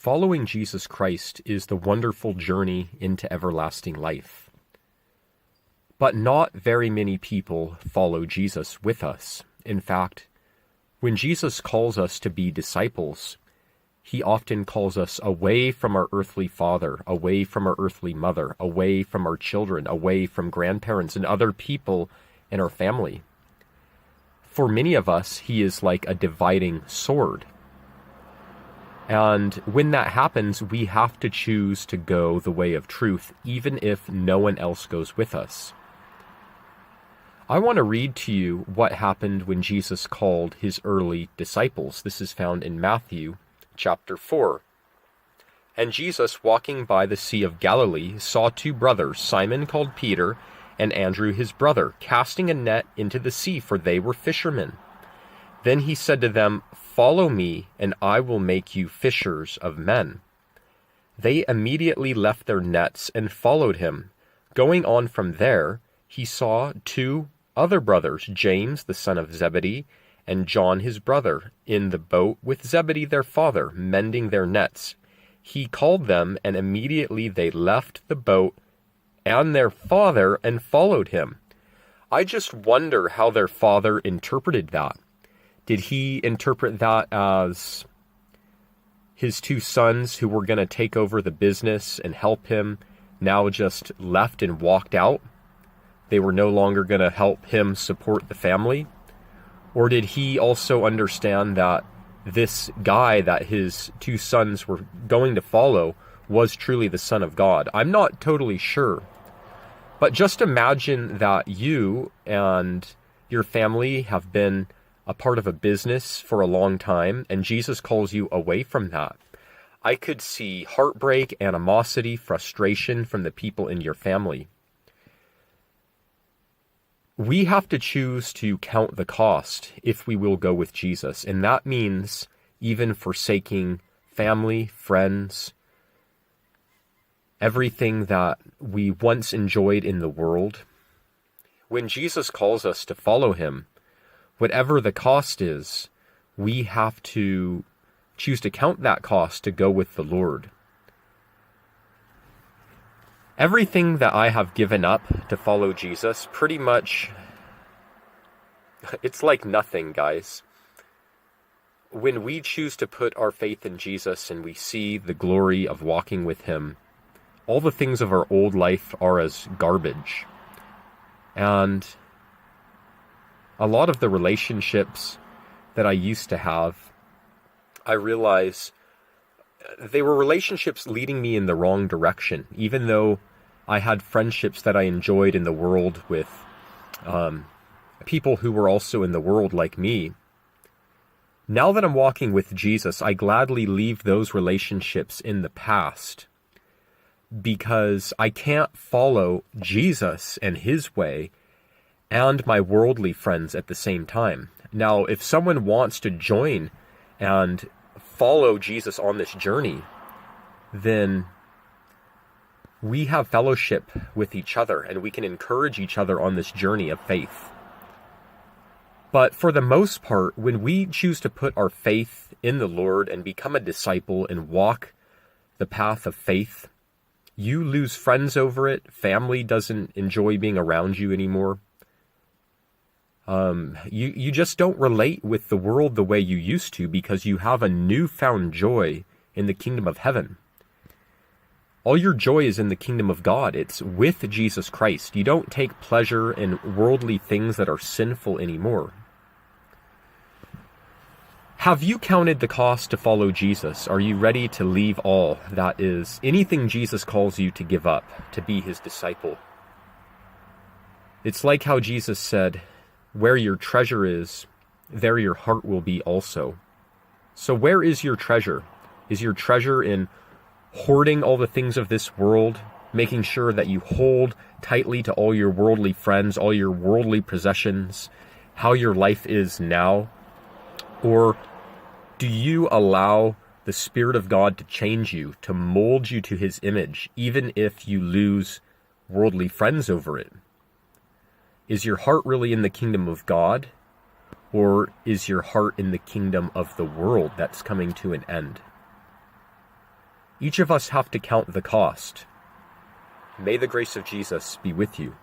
Following Jesus Christ is the wonderful journey into everlasting life. But not very many people follow Jesus with us. In fact, when Jesus calls us to be disciples, he often calls us away from our earthly father, away from our earthly mother, away from our children, away from grandparents and other people in our family. For many of us, he is like a dividing sword. And when that happens, we have to choose to go the way of truth, even if no one else goes with us. I want to read to you what happened when Jesus called his early disciples. This is found in Matthew chapter 4. And Jesus, walking by the Sea of Galilee, saw two brothers, Simon called Peter, and Andrew his brother, casting a net into the sea, for they were fishermen. Then he said to them, "Follow me, and I will make you fishers of men." They immediately left their nets and followed him. Going on from there, he saw two other brothers, James the son of Zebedee, and John his brother, in the boat with Zebedee their father, mending their nets. He called them, and immediately they left the boat and their father and followed him. I just wonder how their father interpreted that. Did he interpret that as his two sons who were going to take over the business and help him now just left and walked out? They were no longer going to help him support the family? Or did he also understand that this guy that his two sons were going to follow was truly the Son of God? I'm not totally sure. But just imagine that you and your family have been a part of a business for a long time, and Jesus calls you away from that. I could see heartbreak, animosity, frustration from the people in your family. We have to choose to count the cost if we will go with Jesus, and that means even forsaking family, friends, everything that we once enjoyed in the world. When Jesus calls us to follow him, whatever the cost is, we have to choose to count that cost to go with the Lord. Everything that I have given up to follow Jesus, pretty much, it's like nothing, guys. When we choose to put our faith in Jesus and we see the glory of walking with him, all the things of our old life are as garbage. And a lot of the relationships that I used to have, I realize they were relationships leading me in the wrong direction, even though I had friendships that I enjoyed in the world with people who were also in the world like me. Now that I'm walking with Jesus, I gladly leave those relationships in the past, because I can't follow Jesus and his way and my worldly friends at the same time. Now, if someone wants to join and follow Jesus on this journey, then we have fellowship with each other and we can encourage each other on this journey of faith. But for the most part, when we choose to put our faith in the Lord and become a disciple and walk the path of faith, you lose friends over it. Family doesn't enjoy being around you anymore. You just don't relate with the world the way you used to, because you have a newfound joy in the kingdom of heaven. All your joy is in the kingdom of God. It's with Jesus Christ. You don't take pleasure in worldly things that are sinful anymore. Have you counted the cost to follow Jesus? Are you ready to leave all, that is, anything Jesus calls you to give up, to be his disciple? It's like how Jesus said, "Where your treasure is, there your heart will be also." So where is your treasure? Is your treasure in hoarding all the things of this world, making sure that you hold tightly to all your worldly friends, all your worldly possessions, how your life is now? Or do you allow the Spirit of God to change you, to mold you to his image, even if you lose worldly friends over it? Is your heart really in the kingdom of God, or is your heart in the kingdom of the world that's coming to an end? Each of us have to count the cost. May the grace of Jesus be with you.